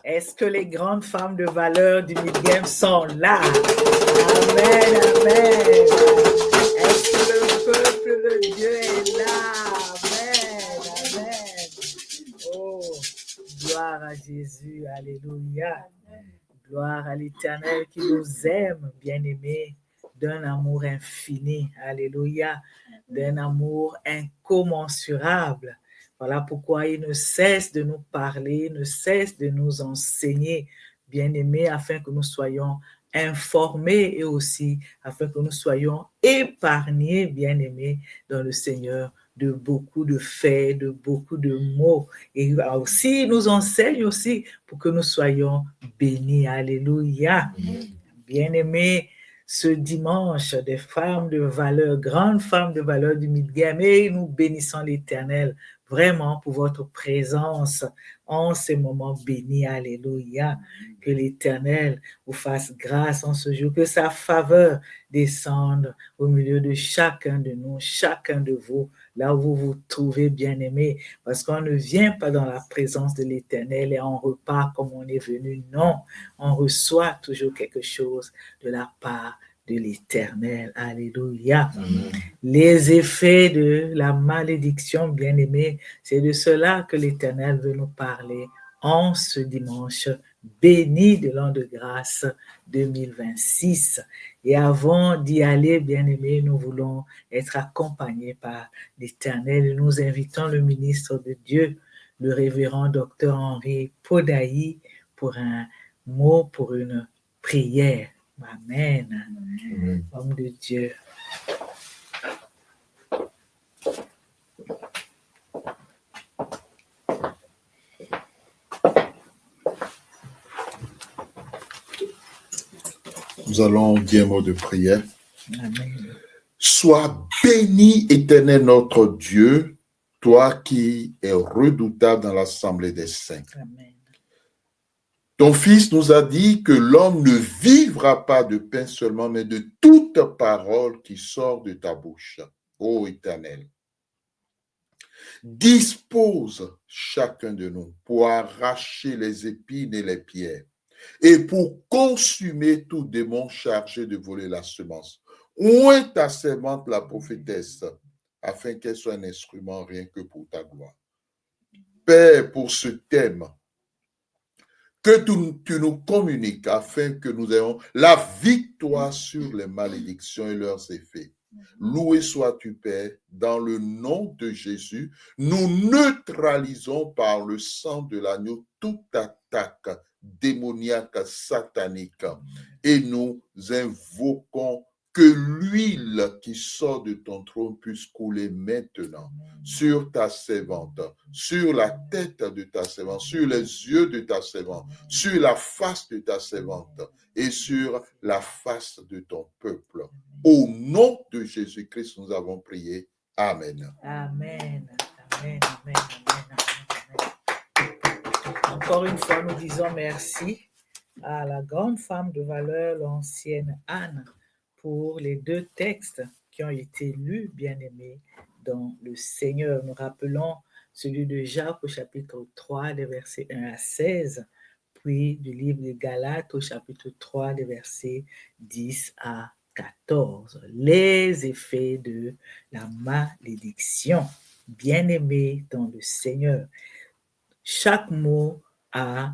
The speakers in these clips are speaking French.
Est-ce que les grandes femmes de valeur du Mid-Game sont là? Amen, amen. Est-ce que le peuple de Dieu est là? Amen, amen. Oh, gloire à Jésus, alléluia. Gloire à l'Éternel qui nous aime, bien-aimés, d'un amour infini, alléluia, d'un amour incommensurable. Voilà pourquoi il ne cesse de nous parler, ne cesse de nous enseigner, bien-aimés, afin que nous soyons informés et aussi afin que nous soyons épargnés, bien-aimés, dans le Seigneur, de beaucoup de faits, de beaucoup de mots. Et aussi, il nous enseigne aussi pour que nous soyons bénis. Alléluia. Bien-aimés, ce dimanche, des femmes de valeur, grandes femmes de valeur du Mid-Game, et nous bénissons l'Éternel vraiment pour votre présence en ces moments bénis. Alléluia. Que l'Éternel vous fasse grâce en ce jour, que sa faveur descende au milieu de chacun de nous, chacun de vous, là où vous vous trouvez, bien-aimés, parce qu'on ne vient pas dans la présence de l'Éternel et on repart comme on est venu. Non, on reçoit toujours quelque chose de la part de l'Éternel. Alléluia. Amen. Les effets de la malédiction, bien-aimés, c'est de cela que l'Éternel veut nous parler en ce dimanche béni de l'an de grâce 2026. Et avant d'y aller, bien-aimés, nous voulons être accompagnés par l'Éternel. Nous invitons le ministre de Dieu, le révérend docteur Henri Podailly, pour un mot, pour une prière. Amen. Amen. Homme de Dieu. Nous allons dire un mot de prière. Amen. Sois béni, Éternel notre Dieu, toi qui es redoutable dans l'assemblée des saints. Amen. Ton Fils nous a dit que l'homme ne vivra pas de pain seulement, mais de toute parole qui sort de ta bouche, ô Éternel. Dispose chacun de nous pour arracher les épines et les pierres et pour consumer tout démon chargé de voler la semence. Oint ta servante, la prophétesse, afin qu'elle soit un instrument rien que pour ta gloire. Père, pour ce thème, que tu nous communiques afin que nous ayons la victoire sur les malédictions et leurs effets. Loué sois-tu, Père, dans le nom de Jésus. Nous neutralisons par le sang de l'agneau toute attaque démoniaque, satanique, et nous invoquons que l'huile qui sort de ton trône puisse couler maintenant sur ta servante, sur la tête de ta servante, sur les yeux de ta servante, sur la face de ta servante et sur la face de ton peuple. Au nom de Jésus-Christ, nous avons prié. Amen. Amen. Amen. Amen. Amen. Encore une fois, nous disons merci à la grande femme de valeur, l'ancienne Anne, pour les 2 textes qui ont été lus, bien-aimés, dans le Seigneur. Nous rappelons celui de Jacques au chapitre 3, des versets 1 à 16, puis du livre de Galates au chapitre 3, des versets 10 à 14. Les effets de la malédiction. Bien-aimés dans le Seigneur. Chaque mot a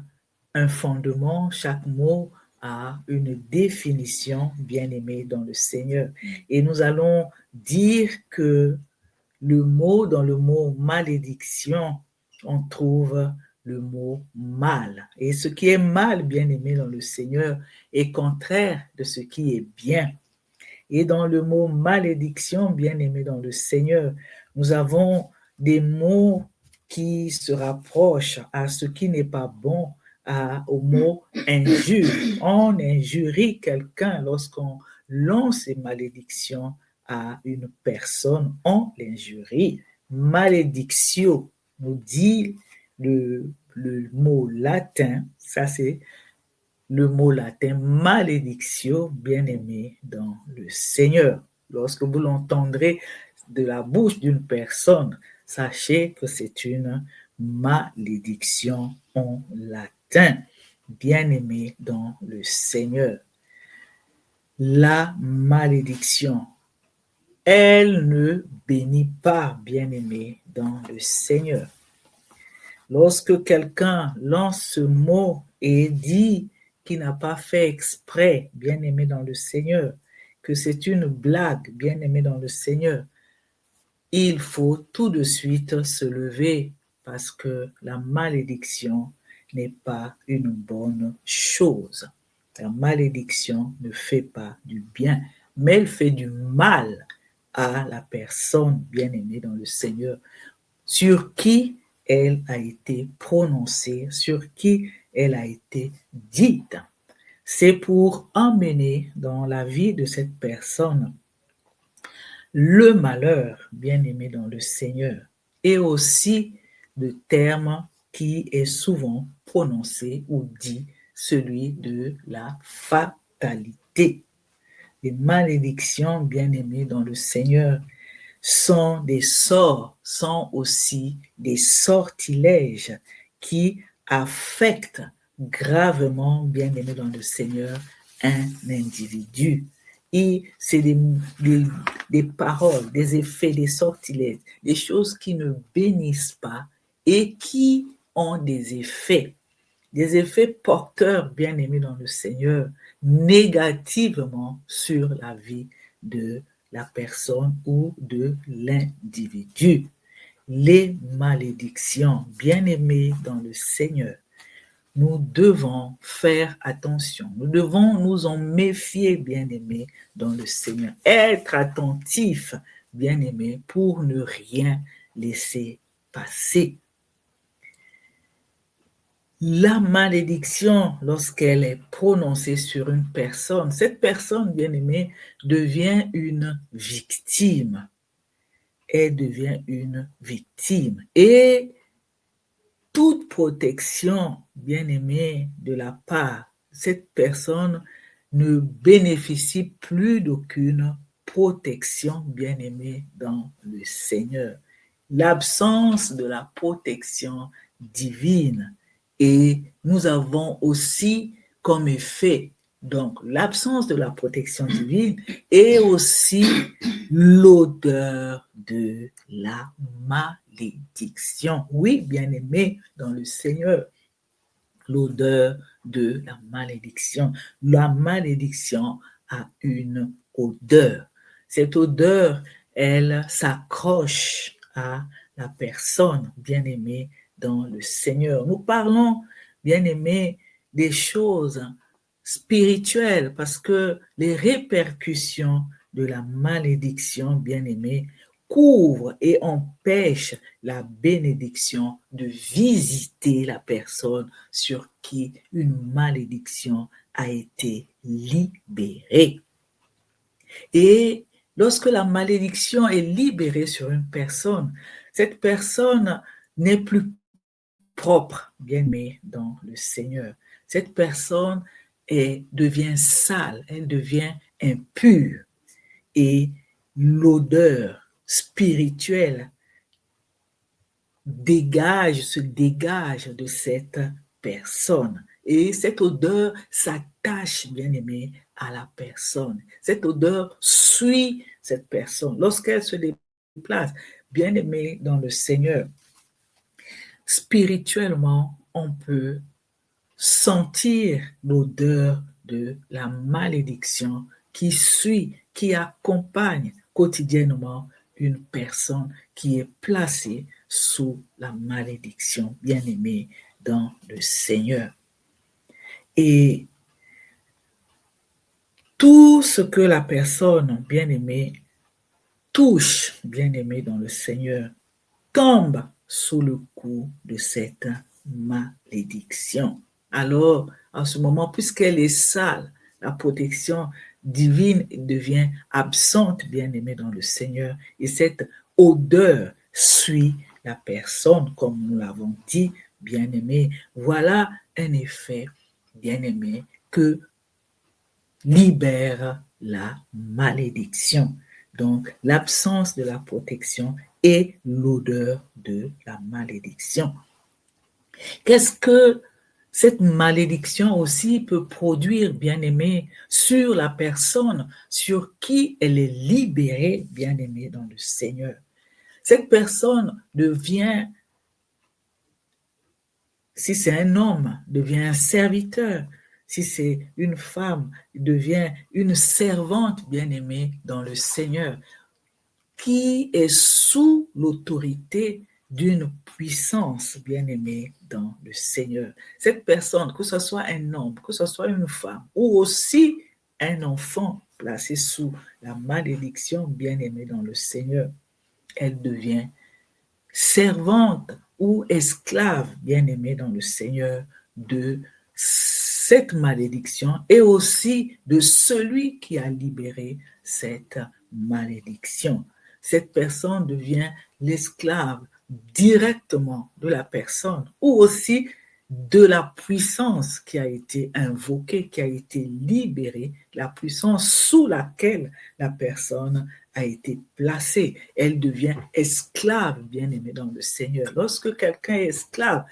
un fondement, chaque mot a une définition, bien-aimé dans le Seigneur. Et nous allons dire que dans le mot malédiction, on trouve le mot mal. Et ce qui est mal, bien-aimé dans le Seigneur, est contraire de ce qui est bien. Et dans le mot malédiction, bien-aimé dans le Seigneur, nous avons des mots qui se rapprochent à ce qui n'est pas bon, au mot injure. On injurie quelqu'un lorsqu'on lance une malédiction à une personne, on l'injurie. Malédictio nous dit le mot latin, ça c'est le mot latin malédictio, bien-aimé dans le Seigneur. Lorsque vous l'entendrez de la bouche d'une personne, sachez que c'est une malédiction en latin. bien-aimés dans le Seigneur. La malédiction, elle ne bénit pas, bien-aimés dans le Seigneur. Lorsque quelqu'un lance ce mot et dit qu'il n'a pas fait exprès, bien-aimé dans le Seigneur, que c'est une blague, bien-aimé dans le Seigneur, il faut tout de suite se lever parce que la malédiction n'est pas une bonne chose. La malédiction ne fait pas du bien, mais elle fait du mal à la personne bien-aimée dans le Seigneur, sur qui elle a été prononcée, sur qui elle a été dite. C'est pour emmener dans la vie de cette personne le malheur, bien-aimé dans le Seigneur, et aussi le terme qui est souvent prononcé ou dit, celui de la fatalité. Les malédictions, bien-aimés dans le Seigneur, sont des sorts, sont aussi des sortilèges qui affectent gravement, bien-aimé dans le Seigneur, un individu. Et c'est des paroles, des effets, des sortilèges, des choses qui ne bénissent pas et qui ont des effets porteurs, bien-aimés dans le Seigneur, négativement sur la vie de la personne ou de l'individu. Les malédictions, bien-aimés dans le Seigneur, nous devons faire attention. Nous devons nous en méfier, bien-aimés dans le Seigneur. Être attentifs, bien-aimés, pour ne rien laisser passer. La malédiction, lorsqu'elle est prononcée sur une personne, cette personne, bien-aimée, devient une victime. Elle devient une victime. Et toute protection, bien-aimée, de la part, cette personne ne bénéficie plus d'aucune protection, bien-aimée, dans le Seigneur. L'absence de la protection divine. Et nous avons aussi comme effet, donc, l'absence de la protection divine et aussi l'odeur de la malédiction. Oui, bien-aimé dans le Seigneur, l'odeur de la malédiction. La malédiction a une odeur. Cette odeur, elle s'accroche à la personne bien-aimée dans le Seigneur. Nous parlons, bien-aimés, des choses spirituelles parce que les répercussions de la malédiction, bien-aimés, couvrent et empêchent la bénédiction de visiter la personne sur qui une malédiction a été libérée. Et lorsque la malédiction est libérée sur une personne, cette personne n'est plus propre, bien-aimée dans le Seigneur. Cette personne devient sale, elle devient impure. Et l'odeur spirituelle se dégage de cette personne. Et cette odeur s'attache, bien-aimé, à la personne. Cette odeur suit cette personne. Lorsqu'elle se déplace, bien-aimé dans le Seigneur, spirituellement, on peut sentir l'odeur de la malédiction qui suit, qui accompagne quotidiennement une personne qui est placée sous la malédiction, bien-aimée dans le Seigneur. Et tout ce que la personne bien-aimée touche, bien-aimée dans le Seigneur, tombe sous le coup de cette malédiction. Alors, en ce moment, puisqu'elle est sale, la protection divine devient absente, bien-aimée dans le Seigneur, et cette odeur suit la personne, comme nous l'avons dit, bien-aimé. Voilà un effet, bien-aimé, que libère la malédiction. Donc, l'absence de la protection et l'odeur de la malédiction. Qu'est-ce que Cette malédiction aussi peut produire, bien-aimé, sur la personne sur qui elle est libérée, bien-aimé, dans le Seigneur. Cette personne devient, si c'est un homme, devient un serviteur. Si c'est une femme, devient une servante, bien-aimée, dans le Seigneur, qui est sous l'autorité d'une puissance bien-aimée dans le Seigneur. Cette personne, que ce soit un homme, que ce soit une femme, ou aussi un enfant placé sous la malédiction bien-aimée dans le Seigneur, elle devient servante ou esclave bien-aimée dans le Seigneur de cette malédiction et aussi de celui qui a libéré cette malédiction. Cette personne devient l'esclave directement de la personne ou aussi de la puissance qui a été invoquée, qui a été libérée, la puissance sous laquelle la personne a été placée. Elle devient esclave, bien-aimée dans le Seigneur. Lorsque quelqu'un est esclave,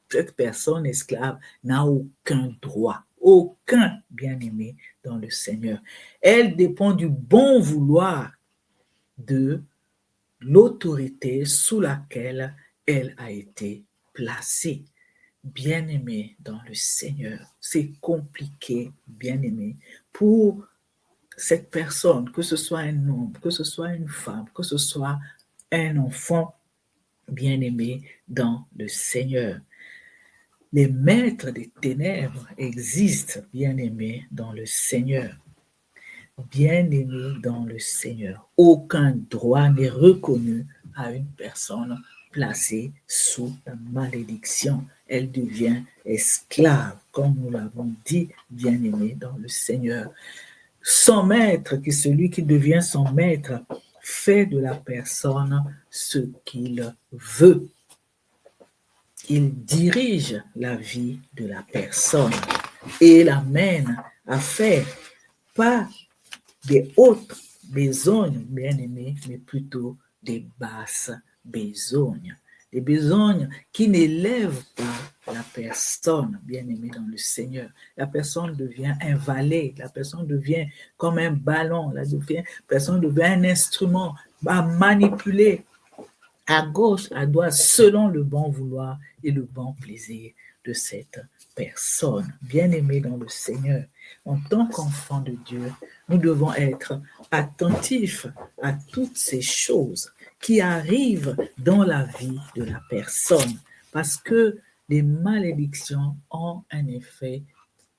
cette personne esclave n'a aucun droit, aucun bien-aimé dans le Seigneur. Elle dépend du bon vouloir de l'autorité sous laquelle elle a été placée. Bien-aimé dans le Seigneur, c'est compliqué, bien-aimé, pour cette personne, que ce soit un homme, que ce soit une femme, que ce soit un enfant, bien-aimé dans le Seigneur. Les maîtres des ténèbres existent, bien-aimés dans le Seigneur. Bien-aimés dans le Seigneur. Aucun droit n'est reconnu à une personne placée sous la malédiction. Elle devient esclave, comme nous l'avons dit, bien-aimé dans le Seigneur. Son maître, qui est celui qui devient son maître, fait de la personne ce qu'il veut. Il dirige la vie de la personne et l'amène à faire pas des hautes besognes, bien-aimés, mais plutôt des basses besognes. Des besognes qui n'élèvent pas la personne, bien-aimée dans le Seigneur. La personne devient un valet, la personne devient comme un ballon, la personne devient un instrument à manipuler à gauche, à droite, selon le bon vouloir et le bon plaisir de cette personne. Bien-aimée dans le Seigneur, en tant qu'enfant de Dieu, nous devons être attentifs à toutes ces choses qui arrivent dans la vie de la personne, parce que les malédictions ont un effet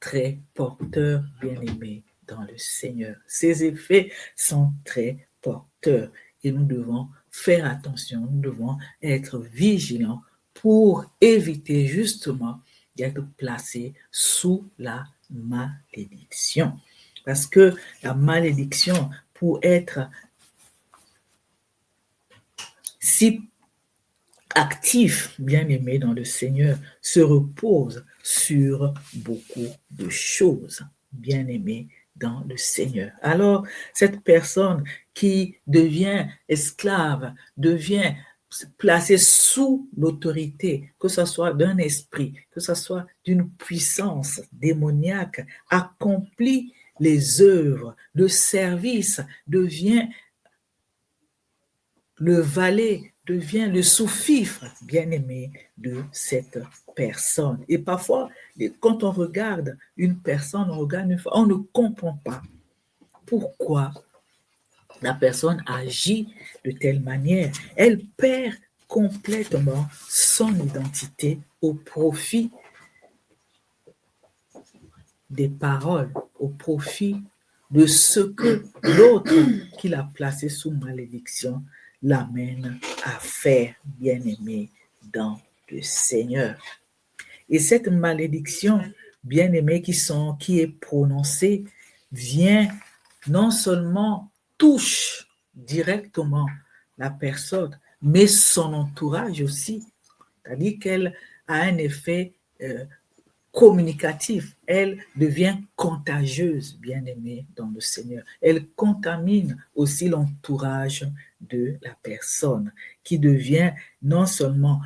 très porteur, bien-aimé dans le Seigneur. Ces effets sont très porteurs et nous devons faire attention, nous devons être vigilants pour éviter justement d'être placés sous la malédiction. Parce que la malédiction, pour être si actif, bien-aimé dans le Seigneur, se repose sur beaucoup de choses, bien-aimé dans le Seigneur. Alors, cette personne qui devient esclave, devient placée sous l'autorité, que ce soit d'un esprit, que ce soit d'une puissance démoniaque, accomplit les œuvres, le service, devient le valet, devient le sous-fifre bien-aimé de cette personne. Et parfois, quand on regarde une personne, on regarde une fois, on ne comprend pas pourquoi la personne agit de telle manière. Elle perd complètement son identité au profit des paroles, au profit de ce que l'autre qui l'a placé sous malédiction l'amène à faire, bien-aimé dans le Seigneur. Et cette malédiction, bien-aimé, qui est prononcée, vient non seulement touche directement la personne, mais son entourage aussi. C'est-à-dire qu'elle a un effet communicatif. Elle devient contagieuse, bien-aimée dans le Seigneur. Elle contamine aussi l'entourage de la personne, qui devient non seulement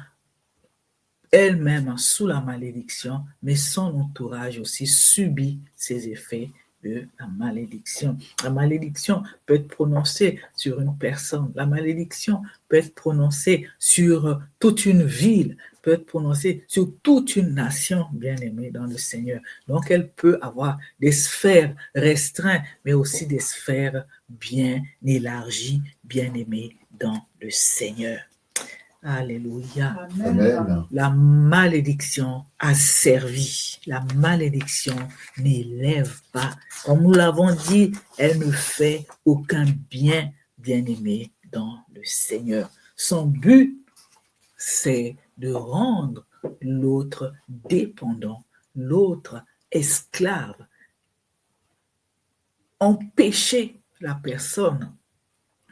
elle-même sous la malédiction, mais son entourage aussi subit ces effets de la malédiction. La malédiction peut être prononcée sur une personne. La malédiction peut être prononcée sur toute une ville, peut être prononcée sur toute une nation, bien-aimée dans le Seigneur. Donc, elle peut avoir des sphères restreintes, mais aussi des sphères bien élargies, bien-aimées dans le Seigneur. Alléluia. Amen. La malédiction a servi. La malédiction n'élève pas. Comme nous l'avons dit, elle ne fait aucun bien, bien-aimé dans le Seigneur. Son but, c'est de rendre l'autre dépendant, l'autre esclave, empêcher la personne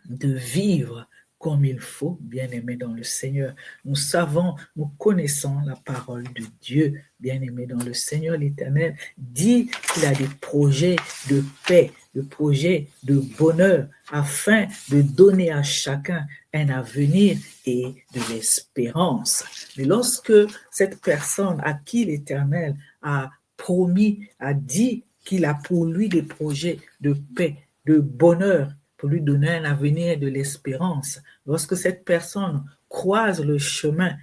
de vivre comme il faut, bien-aimé dans le Seigneur. Nous savons, nous connaissons la parole de Dieu, bien-aimé dans le Seigneur. L'Éternel dit qu'il a des projets de paix, des projets de bonheur, afin de donner à chacun un avenir et de l'espérance. Mais lorsque cette personne à qui l'Éternel a promis, a dit qu'il a pour lui des projets de paix, de bonheur, pour lui donner un avenir et de l'espérance. Lorsque cette personne croise le chemin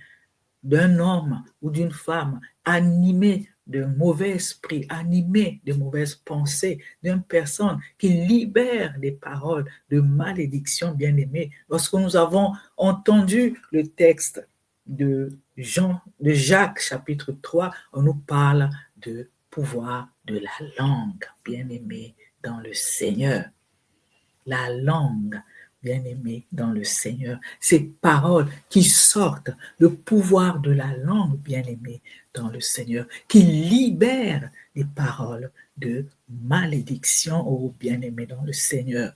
d'un homme ou d'une femme animé de mauvais esprits, animé de mauvaises pensées, d'une personne qui libère des paroles de malédiction, bien-aimée, lorsque nous avons entendu le texte de Jacques, chapitre 3, on nous parle de pouvoir de la langue, bien-aimé dans le Seigneur. La langue, bien-aimé dans le Seigneur, ces paroles qui sortent, le pouvoir de la langue, bien-aimé dans le Seigneur, qui libère les paroles de malédiction, oh bien-aimé dans le Seigneur,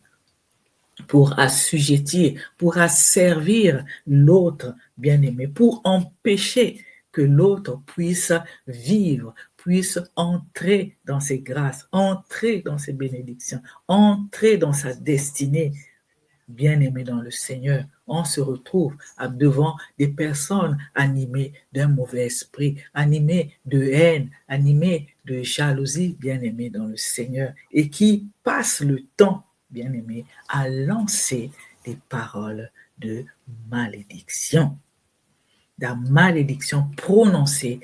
pour assujettir, pour asservir l'autre, bien-aimé, pour empêcher que l'autre puisse vivre, puisse entrer dans ses grâces, entrer dans ses bénédictions, entrer dans sa destinée. Bien-aimé dans le Seigneur, on se retrouve devant des personnes animées d'un mauvais esprit, animées de haine, animées de jalousie, bien-aimé dans le Seigneur, et qui passent le temps, bien-aimé, à lancer des paroles de malédiction. La malédiction prononcée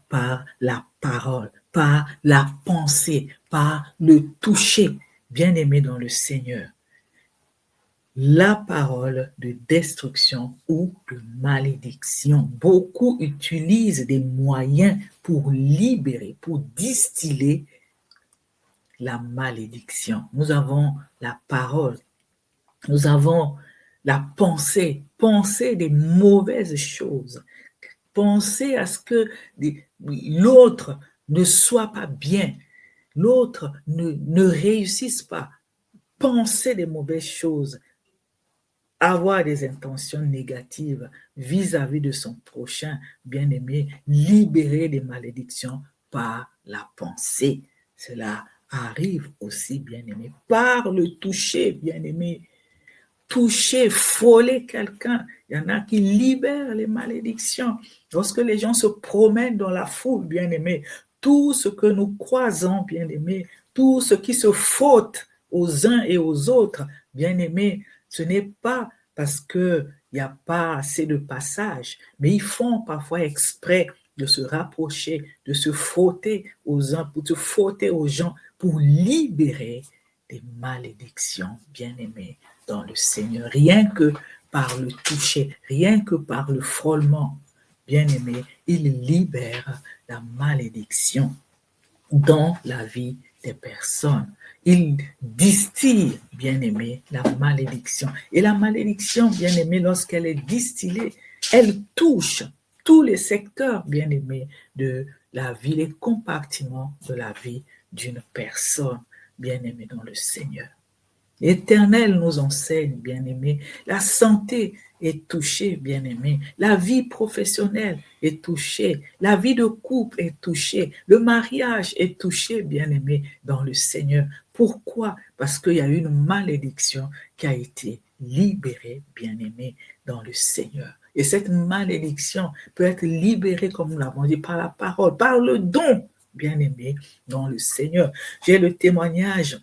par la parole, par la pensée, par le toucher, bien-aimé dans le Seigneur. La parole de destruction ou de malédiction. Beaucoup utilisent des moyens pour libérer, pour distiller la malédiction. Nous avons la parole, nous avons la pensée, penser des mauvaises choses, penser à ce que l'autre ne soit pas bien, l'autre ne réussisse pas, penser des mauvaises choses, avoir des intentions négatives vis-à-vis de son prochain, bien-aimé, libérer des malédictions par la pensée. Cela arrive aussi, bien-aimé, par le toucher, bien-aimé. Toucher, frôler quelqu'un. Il y en a qui libèrent les malédictions. Lorsque les gens se promènent dans la foule, bien-aimé, tout ce que nous croisons, bien-aimé, tout ce qui se frôtte aux uns et aux autres, bien-aimé, ce n'est pas parce qu'il n'y a pas assez de passage, mais ils font parfois exprès de se rapprocher, de se frotter aux uns, pour se frotter aux gens, pour libérer des malédictions, bien-aimés dans le Seigneur. Rien que par le toucher, rien que par le frôlement, bien-aimé, il libère la malédiction dans la vie des personnes. Il distille, bien-aimé, la malédiction. Et la malédiction, bien-aimé, lorsqu'elle est distillée, elle touche tous les secteurs, bien-aimé, de la vie, les compartiments de la vie d'une personne, bien-aimé dans le Seigneur. L'Éternel nous enseigne, bien-aimé, la santé est touchée, bien-aimé, la vie professionnelle est touchée, la vie de couple est touchée, le mariage est touché, bien-aimé, dans le Seigneur. Pourquoi? Parce qu'il y a une malédiction qui a été libérée, bien-aimé, dans le Seigneur. Et cette malédiction peut être libérée, comme nous l'avons dit, par la parole, par le don, bien-aimé, dans le Seigneur. J'ai le témoignage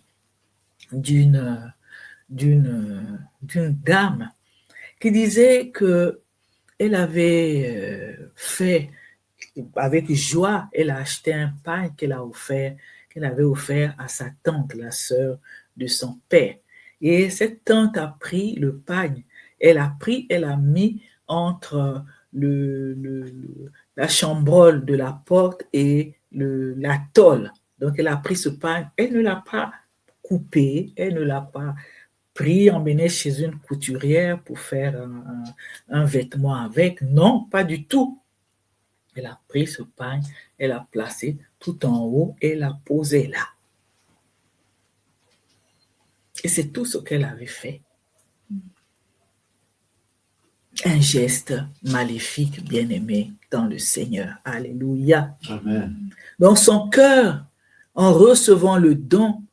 d'une dame qui disait que elle avait fait, avec joie, elle a acheté un pain qu'elle avait offert à sa tante, la sœur de son père. Et cette tante a pris le pain, elle a mis entre la chambrole de la porte et la tôle. Donc elle a pris ce pain, elle ne l'a pas coupé, elle ne l'a pas pris, emmené chez une couturière pour faire un vêtement avec. Non, pas du tout. Elle a pris ce pain, elle l'a placé tout en haut et l'a posé là. Et c'est tout ce qu'elle avait fait. Un geste maléfique, bien-aimé, dans le Seigneur. Alléluia. Amen. Donc son cœur, en recevant le don,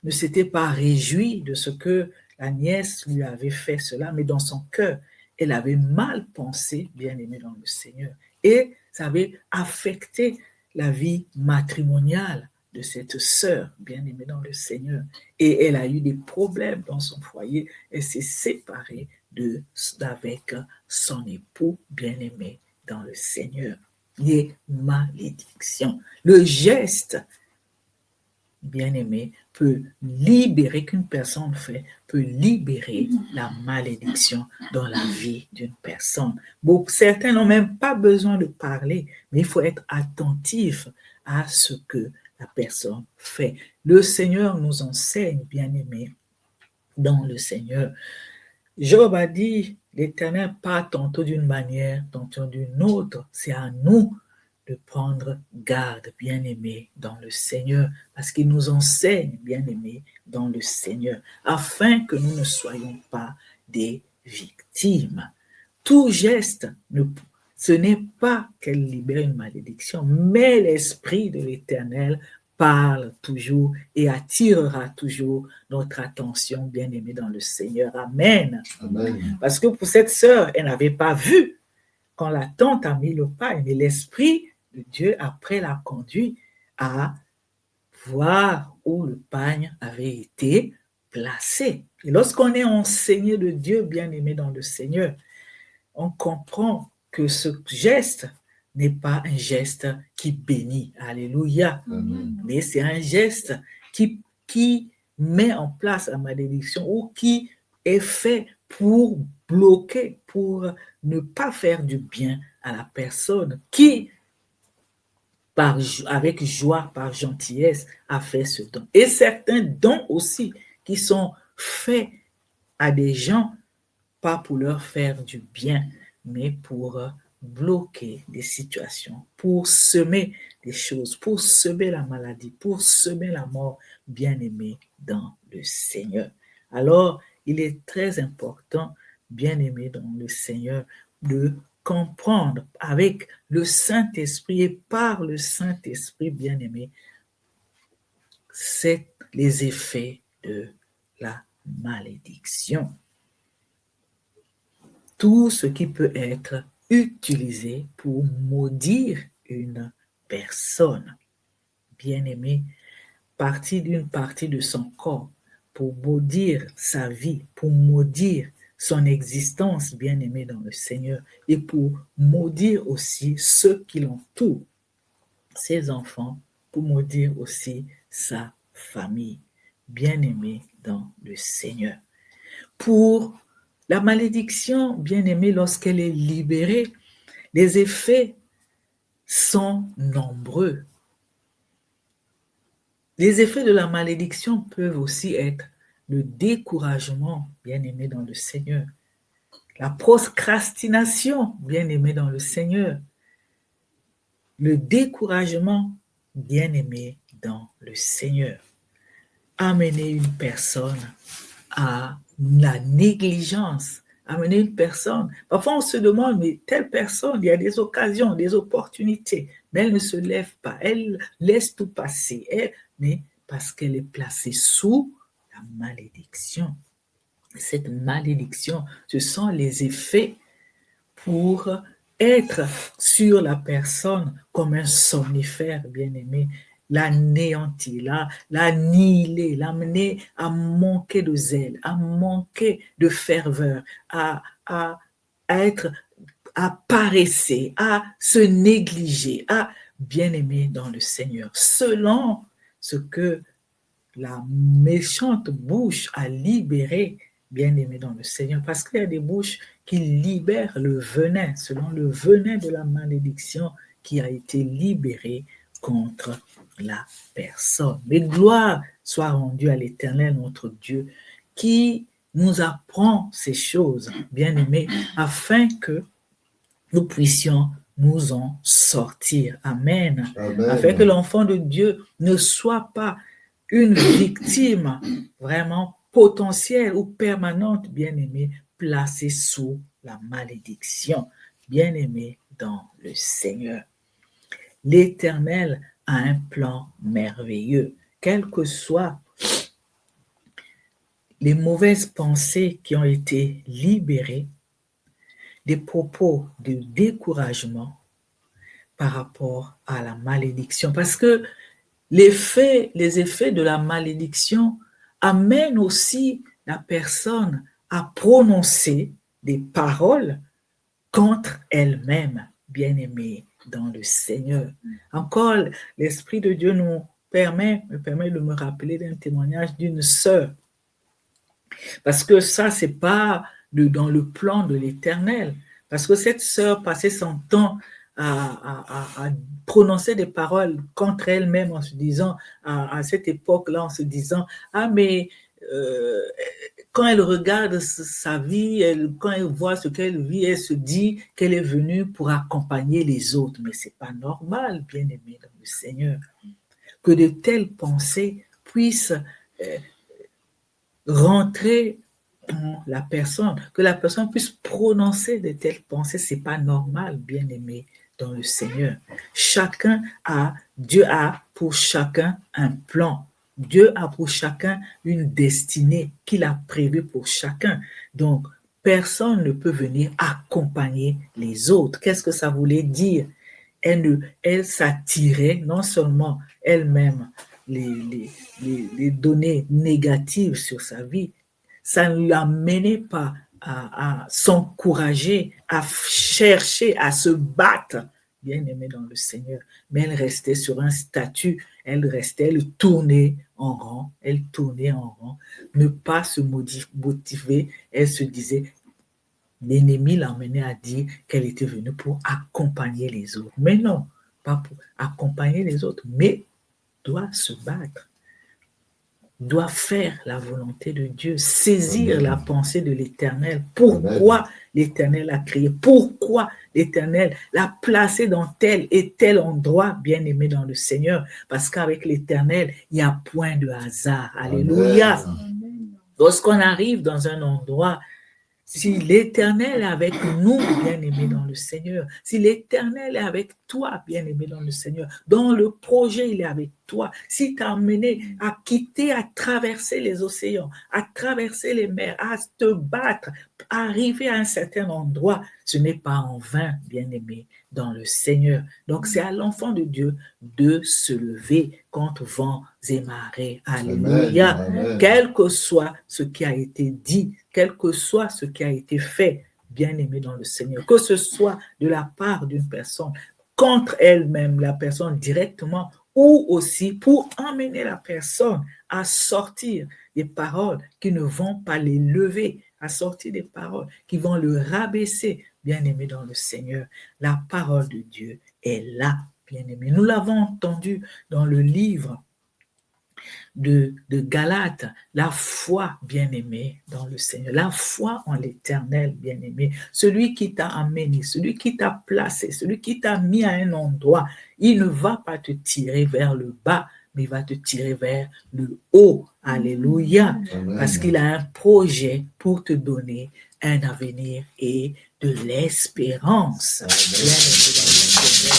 ne s'était pas réjoui de ce que la nièce lui avait fait cela, mais dans son cœur, elle avait mal pensé, bien-aimé dans le Seigneur. Et ça avait affecté la vie matrimoniale de cette sœur, bien-aimée dans le Seigneur. Et elle a eu des problèmes dans son foyer. Elle s'est séparée avec son époux, bien-aimé dans le Seigneur. Les malédictions. Le geste, bien-aimé, peut libérer, qu'une personne fait, peut libérer la malédiction dans la vie d'une personne. Bon, certains n'ont même pas besoin de parler, mais il faut être attentif à ce que la personne fait. Le Seigneur nous enseigne, bien-aimé, dans le Seigneur. Job a dit, l'Éternel part tantôt d'une manière, tantôt d'une autre. C'est à nous de prendre garde, bien-aimés, dans le Seigneur, parce qu'il nous enseigne, bien-aimés, dans le Seigneur, afin que nous ne soyons pas des victimes. Tout geste, ce n'est pas qu'elle libère une malédiction, mais l'Esprit de l'Éternel parle toujours et attirera toujours notre attention, bien-aimés, dans le Seigneur. Amen. Amen. Parce que pour cette sœur, elle n'avait pas vu quand la tante a mis le pain, mais l'Esprit de Dieu, après, l'a conduit à voir où le pain avait été placé. Et lorsqu'on est enseigné de Dieu, bien-aimé dans le Seigneur, on comprend que ce geste n'est pas un geste qui bénit, alléluia, mais c'est un geste qui met en place la malédiction ou qui est fait pour bloquer, pour ne pas faire du bien à la personne qui, avec joie, par gentillesse, a fait ce don. Et certains dons aussi qui sont faits à des gens, pas pour leur faire du bien, mais pour bloquer des situations, pour semer des choses, pour semer la maladie, pour semer la mort, bien-aimé dans le Seigneur. Alors, il est très important, bien-aimé dans le Seigneur, de comprendre avec le Saint-Esprit et par le Saint-Esprit, bien-aimé, c'est les effets de la malédiction. Tout ce qui peut être utilisé pour maudire une personne, bien-aimé, d'une partie de son corps, pour maudire sa vie, pour maudire son existence, bien-aimé dans le Seigneur, et pour maudire aussi ceux qui l'entourent, ses enfants, pour maudire aussi sa famille, bien-aimé dans le Seigneur. Pour la malédiction, bien-aimée, lorsqu'elle est libérée, les effets sont nombreux. Les effets de la malédiction peuvent aussi être le découragement, bien-aimé dans le Seigneur, la procrastination, bien-aimé dans le Seigneur, le découragement, bien-aimé dans le Seigneur. Amener une personne à la négligence, amener une personne. Parfois, on se demande, mais telle personne, il y a des occasions, des opportunités, mais elle ne se lève pas, elle laisse tout passer, mais parce qu'elle est placée sous la malédiction. Cette malédiction, ce sont les effets pour être sur la personne comme un somnifère, bien-aimé, l'anéantir, l'annihiler, l'amener à manquer de zèle, à manquer de ferveur, à être, à paresser, à se négliger, à bien-aimé dans le Seigneur, selon ce que la méchante bouche a libéré, bien-aimé dans le Seigneur, parce qu'il y a des bouches qui libèrent le venin, selon le venin de la malédiction qui a été libéré contre la personne. Mais gloire soit rendue à l'Éternel, notre Dieu, qui nous apprend ces choses, bien-aimés, afin que nous puissions nous en sortir. Amen. Amen. Afin que l'enfant de Dieu ne soit pas une victime vraiment potentielle ou permanente, bien-aimée, placée sous la malédiction. Bien-aimé dans le Seigneur. L'Éternel a un plan merveilleux, quelles que soient les mauvaises pensées qui ont été libérées, des propos de découragement par rapport à la malédiction. Parce que les effets de la malédiction amènent aussi la personne à prononcer des paroles contre elle-même, bien-aimée dans le Seigneur. Encore, l'Esprit de Dieu me permet de me rappeler d'un témoignage d'une sœur. Parce que ça, c'est pas dans le plan de l'Éternel. Parce que cette sœur passait son temps à prononcer des paroles contre elle-même en se disant, à cette époque-là, en se disant, ah mais quand elle regarde sa vie, quand elle voit ce qu'elle vit, elle se dit qu'elle est venue pour accompagner les autres. Mais c'est pas normal, bien-aimé dans le Seigneur, que de telles pensées puissent rentrer dans la personne, que la personne puisse prononcer de telles pensées, c'est pas normal, bien-aimé dans le Seigneur. Dieu a pour chacun un plan. Dieu a pour chacun une destinée qu'il a prévue pour chacun. Donc, personne ne peut venir accompagner les autres. Qu'est-ce que ça voulait dire? Elle s'attirait non seulement elle-même les données négatives sur sa vie, ça ne l'amenait pas à s'encourager, à chercher, à se battre, bien aimé dans le Seigneur, mais elle restait sur un statut, elle tournait en rang, ne pas se motiver, elle se disait, l'ennemi l'emmenait à dire qu'elle était venue pour accompagner les autres, mais non, pas pour accompagner les autres, mais doit se battre, doit faire la volonté de Dieu, saisir la pensée de l'Éternel. Pourquoi l'Éternel a créé? Pourquoi l'Éternel l'a placé dans tel et tel endroit, bien aimé dans le Seigneur? Parce qu'avec l'Éternel, il n'y a point de hasard. Alléluia. Lorsqu'on arrive dans un endroit, si l'Éternel est avec nous, bien-aimés dans le Seigneur, si l'Éternel est avec toi, bien-aimé dans le Seigneur, dans le projet, il est avec toi, s'il t'a amené à quitter, à traverser les océans, à traverser les mers, à te battre, à arriver à un certain endroit, ce n'est pas en vain, bien-aimé dans le Seigneur. Donc, c'est à l'enfant de Dieu de se lever contre vents et marées. Alléluia. Amen. Quel que soit ce qui a été dit, quel que soit ce qui a été fait, bien-aimé dans le Seigneur, que ce soit de la part d'une personne, contre elle-même, la personne directement, ou aussi pour emmener la personne à sortir des paroles qui ne vont pas les lever, à sortir des paroles qui vont le rabaisser, bien-aimé dans le Seigneur. La parole de Dieu est là, bien-aimé. Nous l'avons entendu dans le livre de Galates, la foi, bien-aimé, dans le Seigneur, la foi en l'Éternel, bien-aimé, celui qui t'a amené, celui qui t'a placé, celui qui t'a mis à un endroit, il ne va pas te tirer vers le bas, mais il va te tirer vers le haut. Alléluia. Amen. Parce qu'il a un projet pour te donner un avenir et de l'espérance. Bien-aimé dans le Seigneur.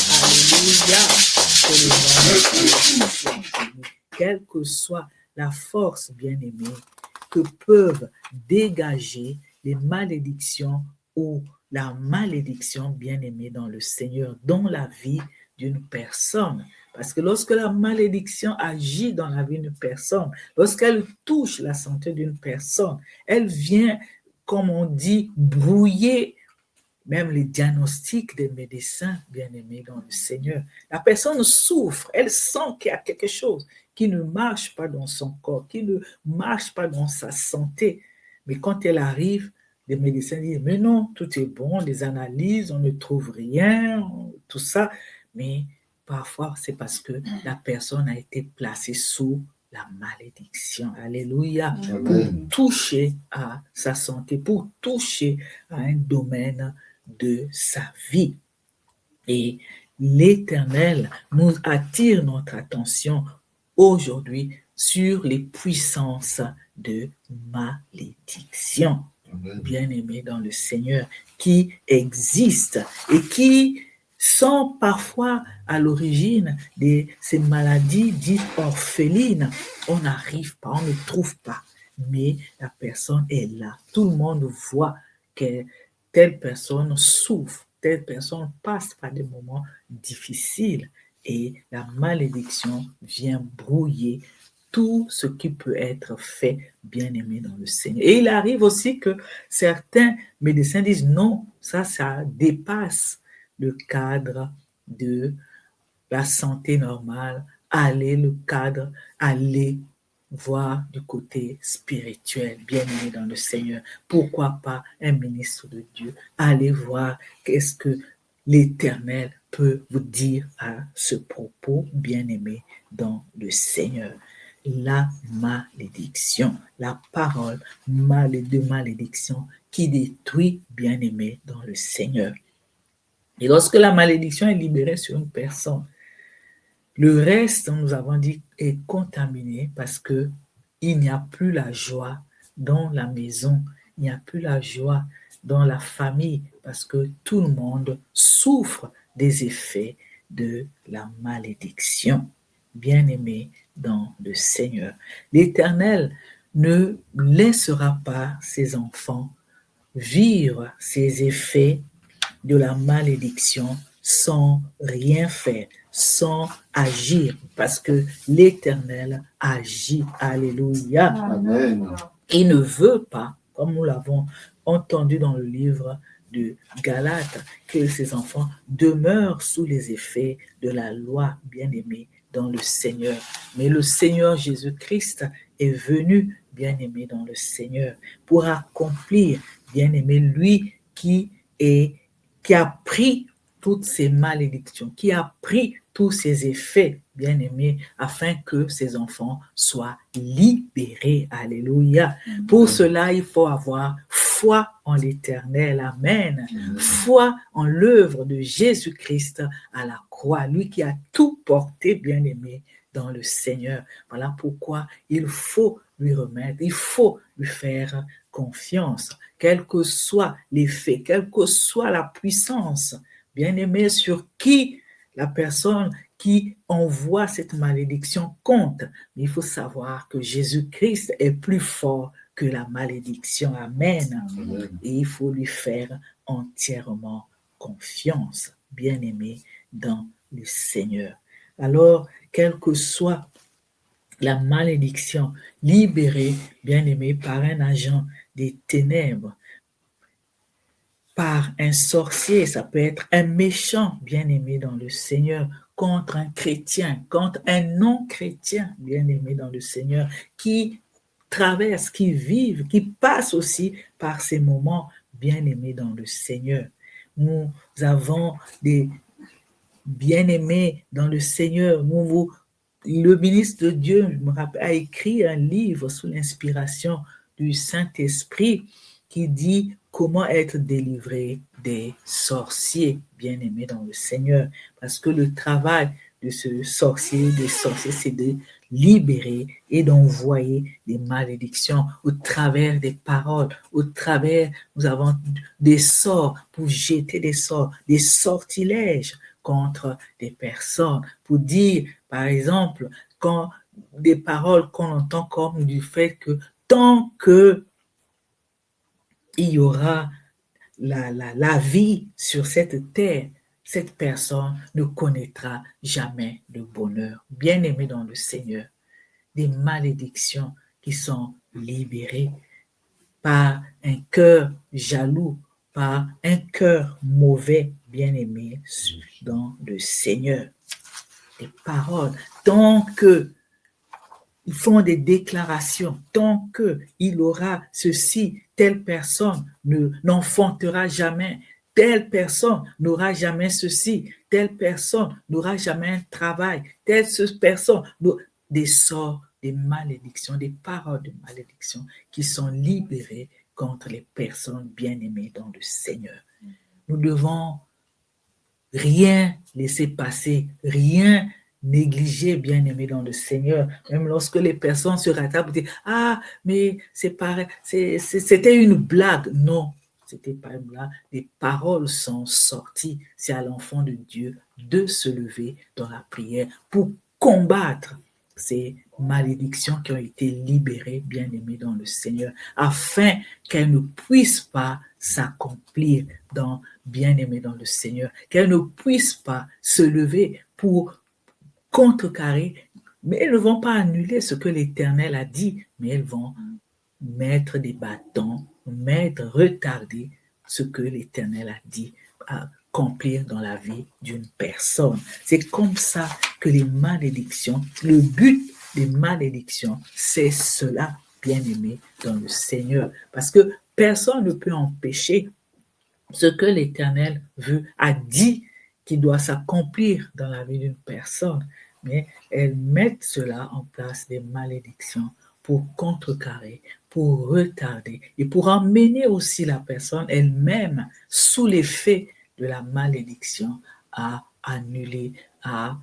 Alléluia. Quelle que soit la force, bien-aimée, que peuvent dégager les malédictions ou la malédiction, bien-aimé dans le Seigneur, dans la vie d'une personne. Parce que lorsque la malédiction agit dans la vie d'une personne, lorsqu'elle touche la santé d'une personne, elle vient, comme on dit, brouiller même les diagnostics des médecins, bien-aimés dans le Seigneur. La personne souffre, elle sent qu'il y a quelque chose qui ne marche pas dans son corps, qui ne marche pas dans sa santé. Mais quand elle arrive, les médecins disent, mais non, tout est bon, les analyses, on ne trouve rien, tout ça. Mais parfois, c'est parce que la personne a été placée sous la malédiction. Alléluia. Amen. Pour toucher à sa santé, pour toucher à un domaine de sa vie. Et l'Éternel nous attire notre attention aujourd'hui sur les puissances de malédiction, bien-aimés dans le Seigneur, qui existent et qui sont parfois à l'origine de ces maladies dites orphelines. On n'arrive pas, on ne trouve pas, mais la personne est là. Tout le monde voit que telle personne souffre, telle personne passe par des moments difficiles et la malédiction vient brouiller tout ce qui peut être fait, bien-aimé dans le Seigneur. Et il arrive aussi que certains médecins disent non, ça dépasse le cadre de la santé normale, aller voir du côté spirituel, bien-aimé dans le Seigneur. Pourquoi pas un ministre de Dieu? Allez voir qu'est-ce que l'Éternel peut vous dire à ce propos, bien-aimé dans le Seigneur. La malédiction, la parole de malédiction qui détruit, bien-aimé dans le Seigneur. Et lorsque la malédiction est libérée sur une personne, le reste, nous avons dit, est contaminé parce que il n'y a plus la joie dans la maison, il n'y a plus la joie dans la famille parce que tout le monde souffre des effets de la malédiction. Bien-aimé dans le Seigneur, l'Éternel ne laissera pas ses enfants vivre ces effets de la malédiction sans rien faire, sans agir, parce que l'Éternel agit. Alléluia. Amen. Il ne veut pas, comme nous l'avons entendu dans le livre de Galates, que ses enfants demeurent sous les effets de la loi, bien-aimée dans le Seigneur. Mais le Seigneur Jésus-Christ est venu, bien-aimé dans le Seigneur, pour accomplir, bien-aimé, lui qui a pris toutes ces malédictions, qui a pris tous ces effets, bien-aimés, afin que ses enfants soient libérés. Alléluia. Pour cela, il faut avoir foi en l'Éternel. Amen. Foi en l'œuvre de Jésus-Christ à la croix, lui qui a tout porté, bien-aimé, dans le Seigneur. Voilà pourquoi il faut lui remettre, il faut lui faire confiance, quel que soit l'effet, quelle que soit la puissance, bien-aimé, sur qui la personne qui envoie cette malédiction compte. Mais il faut savoir que Jésus-Christ est plus fort que la malédiction. Amen. Amen. Et il faut lui faire entièrement confiance, bien-aimé, dans le Seigneur. Alors, quelle que soit la malédiction, libérée, bien-aimé, par un agent des ténèbres, par un sorcier, ça peut être un méchant, bien-aimé dans le Seigneur, contre un chrétien, contre un non-chrétien, bien-aimé dans le Seigneur, qui traverse, qui vivent, qui passe aussi par ces moments, bien-aimés dans le Seigneur. Nous avons des bien-aimés dans le Seigneur. Le ministre de Dieu, je me rappelle, a écrit un livre sous l'inspiration du Saint-Esprit qui dit comment être délivré des sorciers, bien-aimés dans le Seigneur. Parce que le travail de ce sorcier, des sorciers, c'est de libérer et d'envoyer des malédictions au travers des paroles, au travers, nous avons des sorts pour jeter des sorts, des sortilèges contre des personnes, pour dire, par exemple, quand des paroles qu'on entend comme du fait que tant que il y aura la vie sur cette terre, cette personne ne connaîtra jamais de bonheur. Bien-aimé dans le Seigneur, des malédictions qui sont libérées par un cœur jaloux, par un cœur mauvais, bien-aimé dans le Seigneur. Des paroles, tant que ils font des déclarations, tant qu'il aura ceci, telle personne n'enfantera jamais, telle personne n'aura jamais ceci, telle personne n'aura jamais un travail, telle personne, des sorts, des malédictions, des paroles de malédiction qui sont libérées contre les personnes bien-aimées dans le Seigneur. Nous devons rien laisser passer, rien négliger, bien-aimé dans le Seigneur. Même lorsque les personnes se rattrapent et disent « Ah, mais c'est pareil, c'était une blague. » Non, c'était pas une blague. Les paroles sont sorties. C'est à l'enfant de Dieu de se lever dans la prière pour combattre ces malédictions qui ont été libérées, bien-aimées dans le Seigneur, afin qu'elles ne puissent pas s'accomplir dans bien-aimées dans le Seigneur, qu'elles ne puissent pas se lever pour contrecarrer, mais elles ne vont pas annuler ce que l'Éternel a dit, mais elles vont mettre des bâtons, retarder ce que l'Éternel a dit, accomplir dans la vie d'une personne. C'est comme ça que les malédictions, le but des malédictions, c'est cela, bien-aimé dans le Seigneur, parce que personne ne peut empêcher ce que l'Éternel a dit qui doit s'accomplir dans la vie d'une personne, mais elles mettent cela en place, des malédictions, pour contrecarrer, pour retarder et pour emmener aussi la personne elle-même sous l'effet de la malédiction à annuler, à,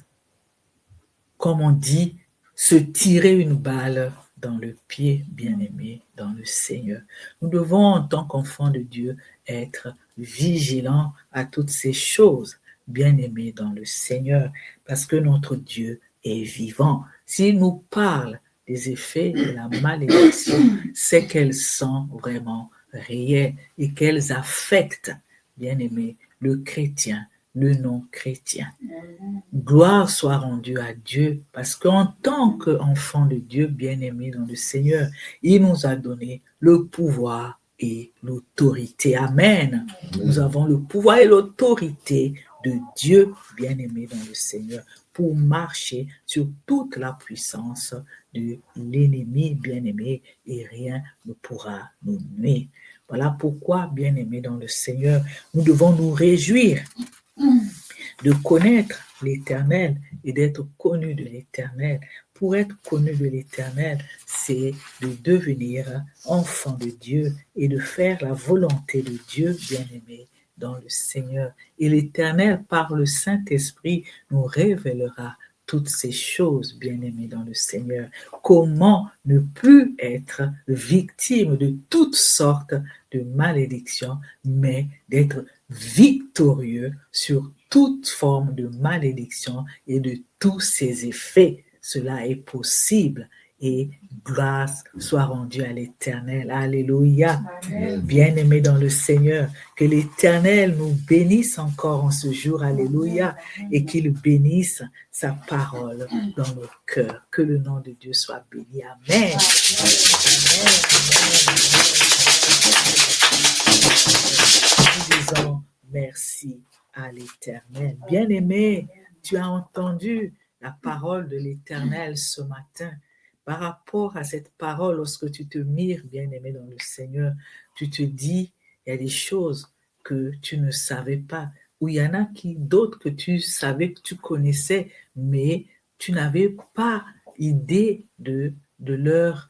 comme on dit, se tirer une balle dans le pied, bien-aimé dans le Seigneur. Nous devons, en tant qu'enfants de Dieu, être vigilants à toutes ces choses, bien-aimés dans le Seigneur, parce que notre Dieu est vivant. S'il nous parle des effets de la malédiction, c'est qu'elles sont vraiment réelles et qu'elles affectent, bien-aimé, le chrétien, le non-chrétien. Gloire soit rendue à Dieu, parce qu'en tant qu'enfant de Dieu, bien-aimé dans le Seigneur, il nous a donné le pouvoir et l'autorité. Amen. Nous avons le pouvoir et l'autorité de Dieu, bien-aimé dans le Seigneur, pour marcher sur toute la puissance de l'ennemi, bien-aimé, et rien ne pourra nous nuire. Voilà pourquoi, bien-aimé dans le Seigneur, nous devons nous réjouir de connaître l'Éternel et d'être connu de l'Éternel. Pour être connu de l'Éternel, c'est de devenir enfant de Dieu et de faire la volonté de Dieu, bien-aimé, dans le Seigneur. Et l'Éternel, par le Saint-Esprit, nous révélera toutes ces choses, bien-aimés dans le Seigneur. Comment ne plus être victime de toutes sortes de malédictions, mais d'être victorieux sur toute forme de malédiction et de tous ses effets. Cela est possible et grâce soit rendue à l'Éternel. Alléluia. Bien-aimés dans le Seigneur, que l'Éternel nous bénisse encore en ce jour. Alléluia. Et qu'il bénisse sa parole dans nos cœurs. Que le nom de Dieu soit béni. Amen. Amen. Nous disons merci à l'Éternel. Bien-aimé, tu as entendu la parole de l'Éternel ce matin. Par rapport à cette parole, lorsque tu te mires, bien-aimé dans le Seigneur, tu te dis, il y a des choses que tu ne savais pas, ou il y en a d'autres que tu savais, que tu connaissais, mais tu n'avais pas idée de leur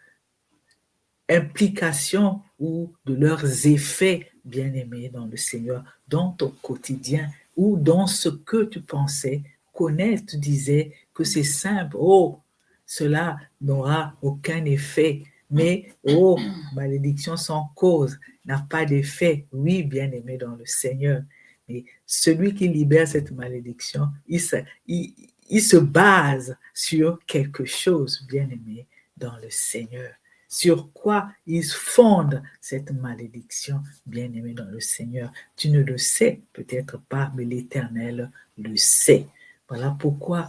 implication ou de leurs effets, bien-aimés dans le Seigneur, dans ton quotidien ou dans ce que tu pensais connaître. Tu disais que c'est simple, oh, cela n'aura aucun effet, mais oh, malédiction sans cause n'a pas d'effet. Oui, bien-aimé dans le Seigneur, mais celui qui libère cette malédiction, il se base sur quelque chose, bien-aimé dans le Seigneur. Sur quoi ils fondent cette malédiction, bien-aimé dans le Seigneur? Tu ne le sais peut-être pas, mais l'Éternel le sait. Voilà pourquoi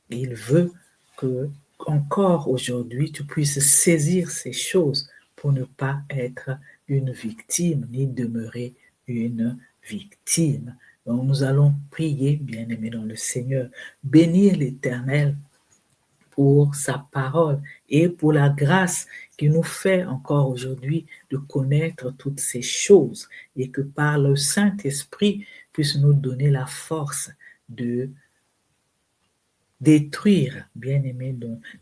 il veut que, encore aujourd'hui, tu puisses saisir ces choses pour ne pas être une victime, ni demeurer une victime. Donc nous allons prier, bien-aimé dans le Seigneur, bénir l'Éternel pour sa parole et pour la grâce qui nous fait encore aujourd'hui de connaître toutes ces choses et que par le Saint-Esprit puisse nous donner la force de détruire, bien-aimé,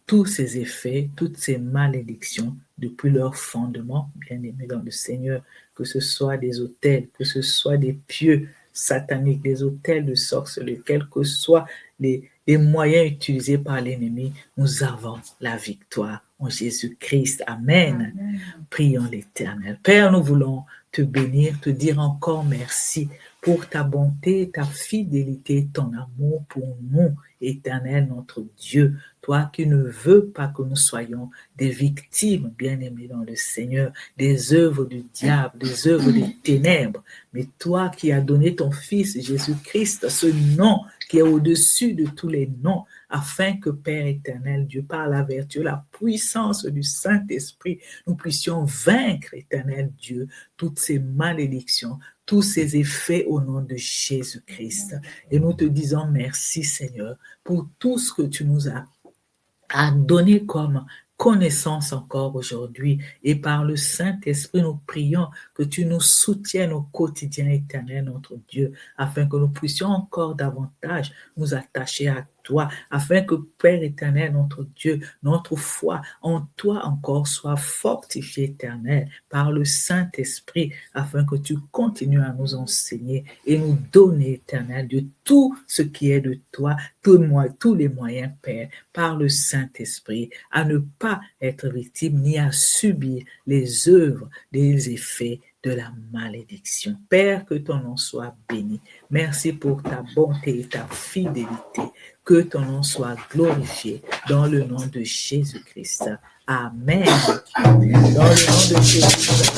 tous ces effets, toutes ces malédictions depuis leur fondement, bien-aimé dans le Seigneur, que ce soit des autels, que ce soit des pieux sataniques, des autels de sorcellerie, quels que soient les moyens utilisés par l'ennemi, nous avons la victoire en Jésus-Christ. Amen. Amen. Prions l'Éternel. Père, nous voulons te bénir, te dire encore merci pour ta bonté, ta fidélité, ton amour pour nous, Éternel, notre Dieu. Toi qui ne veux pas que nous soyons des victimes, bien-aimés dans le Seigneur, des œuvres du diable, des œuvres des ténèbres, mais toi qui as donné ton Fils Jésus-Christ, ce nom qui est au-dessus de tous les noms, afin que, Père éternel, Dieu, par la vertu, la puissance du Saint-Esprit, nous puissions vaincre, éternel Dieu, toutes ces malédictions, tous ces effets au nom de Jésus-Christ. Et nous te disons merci, Seigneur, pour tout ce que tu nous as donné comme connaissance encore aujourd'hui. Et par le Saint-Esprit, nous prions que tu nous soutiennes au quotidien, éternel, notre Dieu, afin que nous puissions encore davantage nous attacher à toi, afin que, Père éternel, notre Dieu, notre foi en toi encore soit fortifiée, éternel, par le Saint-Esprit, afin que tu continues à nous enseigner et nous donner, éternel, de tout ce qui est de toi, tous les moyens, Père, par le Saint-Esprit, à ne pas être victime ni à subir les œuvres, les effets de la malédiction. Père, que ton nom soit béni. Merci pour ta bonté et ta fidélité. Que ton nom soit glorifié dans le nom de Jésus-Christ. Amen. Dans le nom de Jésus.